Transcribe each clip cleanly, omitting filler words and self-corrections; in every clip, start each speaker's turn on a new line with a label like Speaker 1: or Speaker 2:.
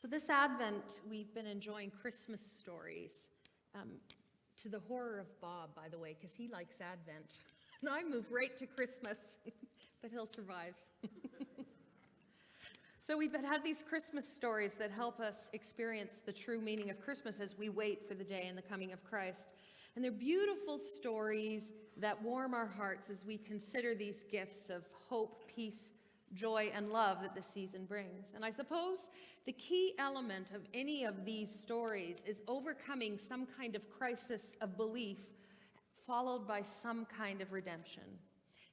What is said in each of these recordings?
Speaker 1: So this Advent, we've been enjoying Christmas stories, to the horror of Bob, by the way, because he likes Advent. And I move right to Christmas, but he'll survive. So we've had these Christmas stories that help us experience the true meaning of Christmas as we wait for the day and the coming of Christ. And they're beautiful stories that warm our hearts as we consider these gifts of hope, peace, joy, and love that the season brings. And I suppose the key element of any of these stories is overcoming some kind of crisis of belief followed by some kind of redemption.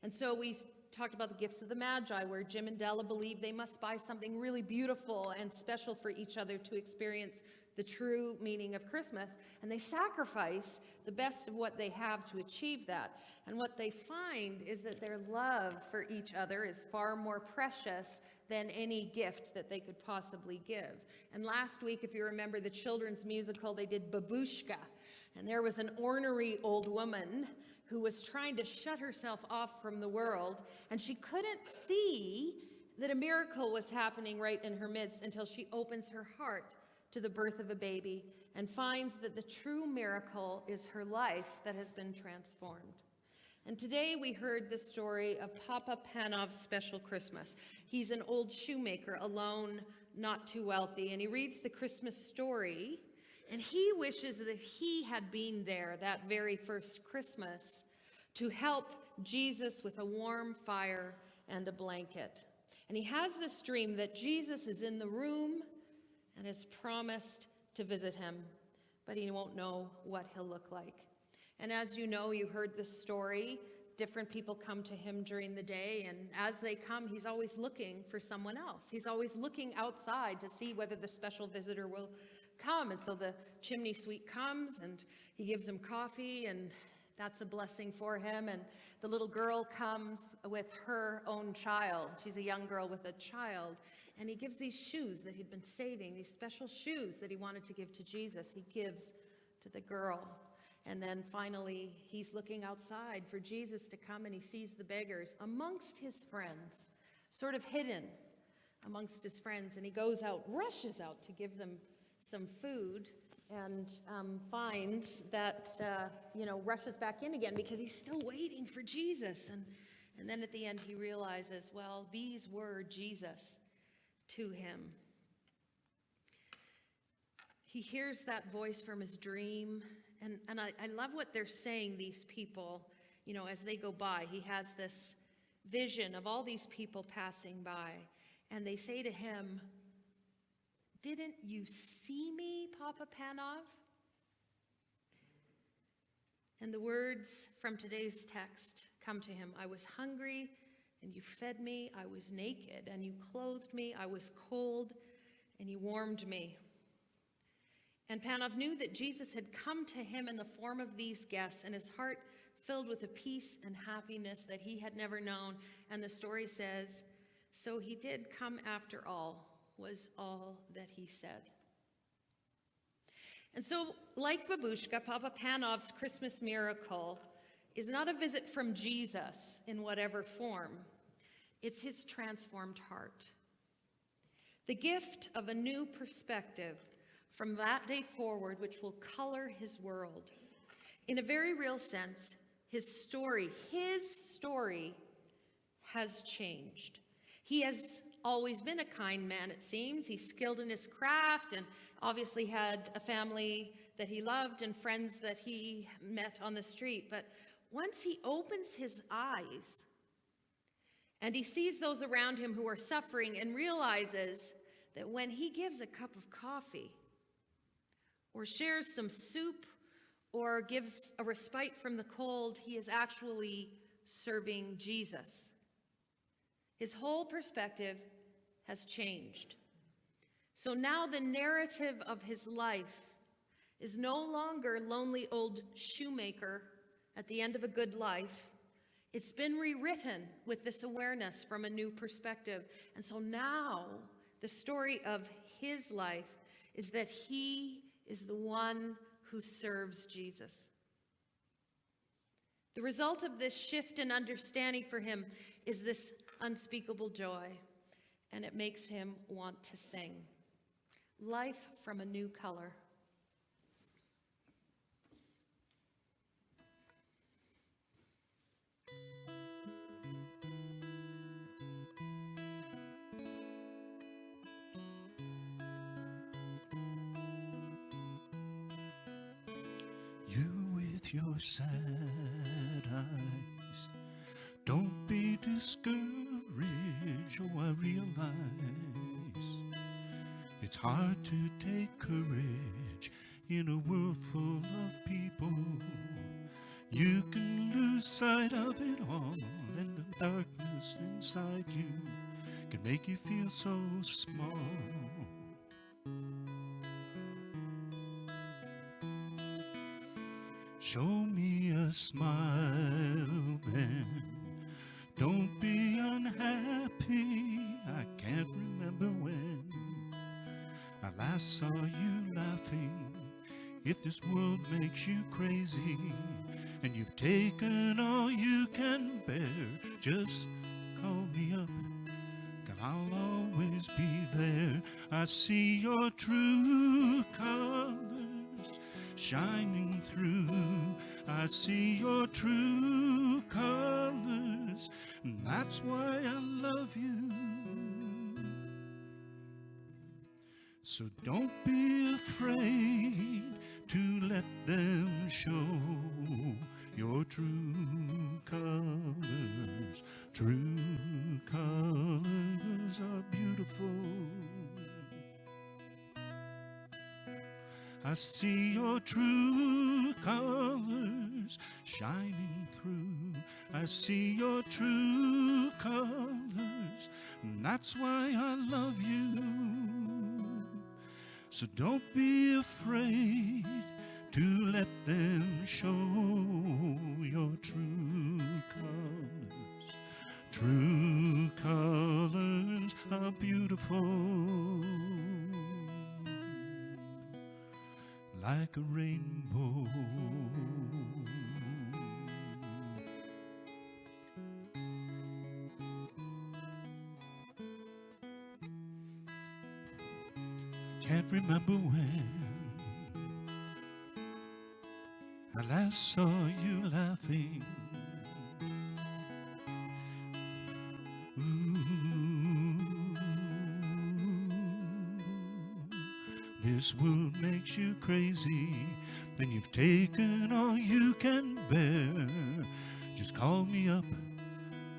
Speaker 1: And so we talked about the gifts of the Magi, where Jim and Della believe they must buy something really beautiful and special for each other to experience the true meaning of Christmas. And they sacrifice the best of what they have to achieve that. And what they find is that their love for each other is far more precious than any gift that they could possibly give. And last week, if you remember the children's musical, they did Babushka. And there was an ornery old woman who was trying to shut herself off from the world, and she couldn't see that a miracle was happening right in her midst until she opens her heart to the birth of a baby and finds that the true miracle is her life that has been transformed. And today we heard the story of Papa Panov's Special Christmas. He's an old shoemaker, alone, not too wealthy, and he reads the Christmas story. And he wishes that he had been there that very first Christmas to help Jesus with a warm fire and a blanket. And he has this dream that Jesus is in the room and has promised to visit him, but he won't know what he'll look like. And as you know, you heard this story, different people come to him during the day, and as they come, he's always looking for someone else. He's always looking outside to see whether the special visitor will come. And so the chimney sweep comes and he gives him coffee, and that's a blessing for him. And the little girl comes with her own child. She's a young girl with a child. And he gives these shoes that he'd been saving, these special shoes that he wanted to give to Jesus. He gives to the girl. And then finally, he's looking outside for Jesus to come, and he sees the beggars amongst his friends, sort of hidden amongst his friends. And he goes out, rushes out to give them some food, and finds that, rushes back in again because he's still waiting for Jesus. And then at the end, he realizes, well, these were Jesus to him. He hears that voice from his dream. And I love what they're saying, these people, as they go by. He has this vision of all these people passing by. And they say to him, "Didn't you see me, Papa Panov?" And the words from today's text come to him. "I was hungry, and you fed me. I was naked, and you clothed me. I was cold, and you warmed me." And Panov knew that Jesus had come to him in the form of these guests, and his heart filled with a peace and happiness that he had never known. And the story says, "So he did come after all," was all that he said. And so, like Babushka, Papa Panov's Christmas miracle is not a visit from Jesus in whatever form. It's his transformed heart. The gift of a new perspective from that day forward, which will color his world. In a very real sense, his story has changed. He has always been a kind man, it seems. He's skilled in his craft and obviously had a family that he loved and friends that he met on the street. But once he opens his eyes and he sees those around him who are suffering and realizes that when he gives a cup of coffee or shares some soup or gives a respite from the cold, he is actually serving Jesus. His whole perspective has changed. So now the narrative of his life is no longer lonely old shoemaker at the end of a good life. It's been rewritten with this awareness from a new perspective. And so now the story of his life is that he is the one who serves Jesus. The result of this shift in understanding for him is this unspeakable joy, and it makes him want to sing. life from a new color.
Speaker 2: You with your sad eyes, don't be discouraged. Oh, I realize it's hard to take courage in a world full of people. You can lose sight of it all, and the darkness inside you can make you feel so small. Show me a smile then, don't be unhappy. I can't remember when I last saw you laughing. If this world makes you crazy and you've taken all you can bear, just call me up, 'cause I'll always be there. I see your true colors shining through. I see your true colors, and that's why I love you. So don't be afraid to let them show your true colors. True colors are beautiful. I see your true colors shining through. I see your true colors, and that's why I love you. So don't be afraid to let them show your true colors. True colors are beautiful, like a rainbow. Can't remember when I last saw you laughing. This world makes you crazy, then you've taken all you can bear. Just call me up,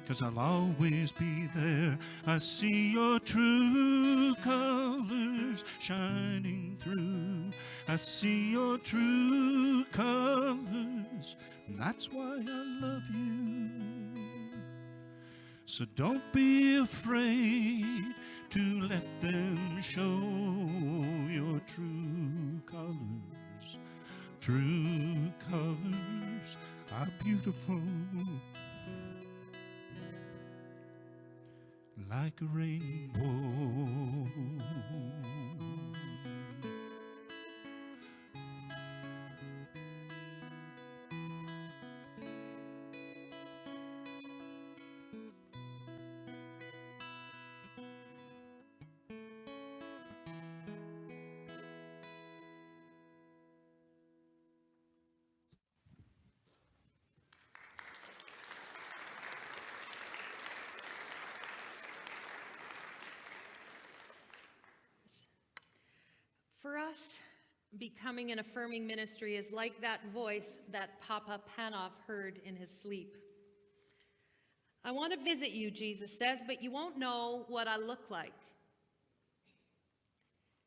Speaker 2: 'cause I'll always be there. I see your true colors shining through. I see your true colors, and that's why I love you. So don't be afraid to let them show your true colors. True colors are beautiful, like a rainbow.
Speaker 1: For us, becoming an affirming ministry is like that voice that Papa Panoff heard in his sleep. I want to visit you, Jesus says, but you won't know what I look like.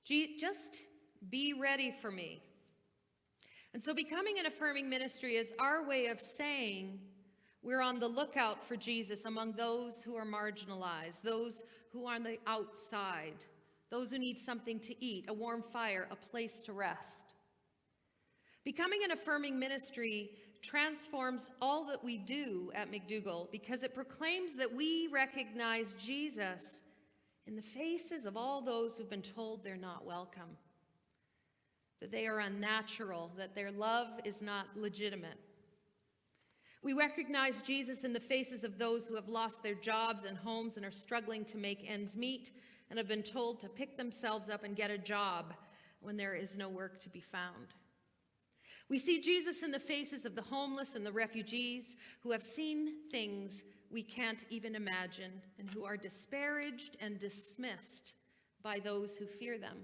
Speaker 1: Just be ready for me. And so becoming an affirming ministry is our way of saying we're on the lookout for Jesus among those who are marginalized, those who are on the outside, those who need something to eat, a warm fire, a place to rest. Becoming an affirming ministry transforms all that we do at McDougall because it proclaims that we recognize Jesus in the faces of all those who've been told they're not welcome, that they are unnatural, that their love is not legitimate. We recognize Jesus in the faces of those who have lost their jobs and homes and are struggling to make ends meet and have been told to pick themselves up and get a job when there is no work to be found. We see Jesus in the faces of the homeless and the refugees who have seen things we can't even imagine and who are disparaged and dismissed by those who fear them.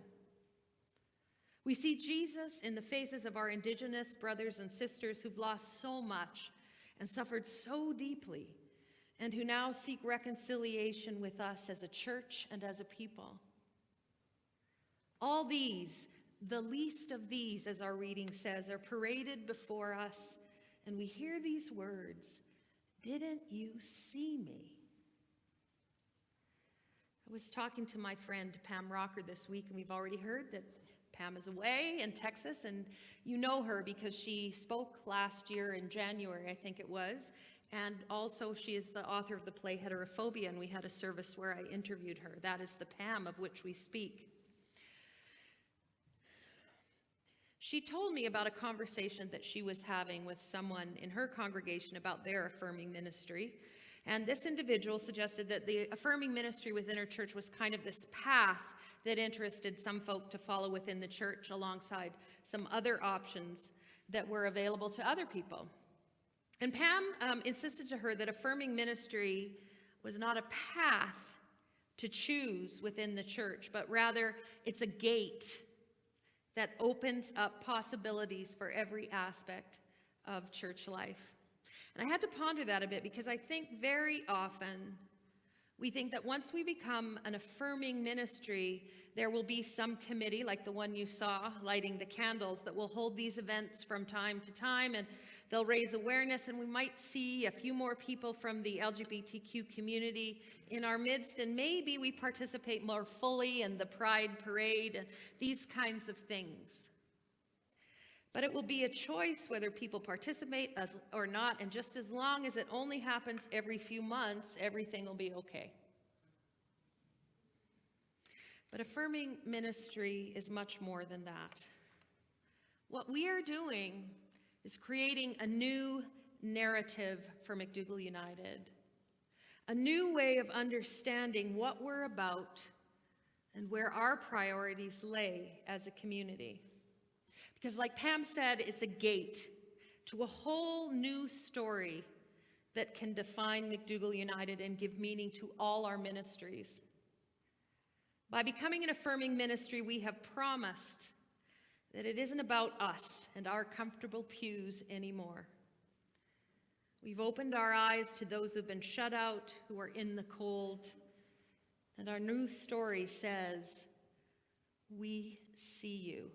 Speaker 1: We see Jesus in the faces of our Indigenous brothers and sisters who've lost so much and suffered so deeply, and who now seek reconciliation with us as a church and as a people. All these, the least of these, as our reading says, are paraded before us, and we hear these words, "Didn't you see me?" I was talking to my friend Pam Rocker this week, and we've already heard that Pam is away in Texas, and you know her because she spoke last year in January, I think it was, and also she is the author of the play Heterophobia, and we had a service where I interviewed her. That is the Pam of which we speak. She told me about a conversation that she was having with someone in her congregation about their affirming ministry. And this individual suggested that the affirming ministry within her church was kind of this path that interested some folk to follow within the church alongside some other options that were available to other people. And Pam insisted to her that affirming ministry was not a path to choose within the church, but rather it's a gate that opens up possibilities for every aspect of church life. And I had to ponder that a bit because I think very often we think that once we become an affirming ministry, there will be some committee like the one you saw lighting the candles that will hold these events from time to time, and they'll raise awareness, and we might see a few more people from the LGBTQ community in our midst, and maybe we participate more fully in the Pride Parade and these kinds of things. But it will be a choice whether people participate or not, and just as long as it only happens every few months, everything will be okay. But affirming ministry is much more than that. What we are doing is creating a new narrative for McDougall United, a new way of understanding what we're about and where our priorities lay as a community. Because like Pam said, it's a gate to a whole new story that can define McDougall United and give meaning to all our ministries. By becoming an affirming ministry, we have promised that it isn't about us and our comfortable pews anymore. We've opened our eyes to those who've been shut out, who are in the cold, and our new story says, "We see you.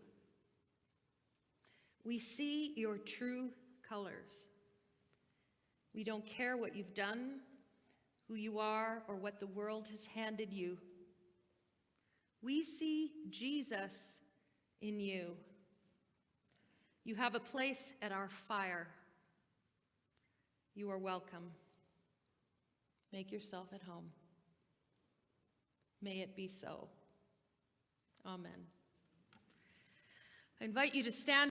Speaker 1: We see your true colors. We don't care what you've done, who you are, or what the world has handed you. We see Jesus in you. You have a place at our fire. You are welcome. Make yourself at home. May it be so. Amen." I invite you to stand.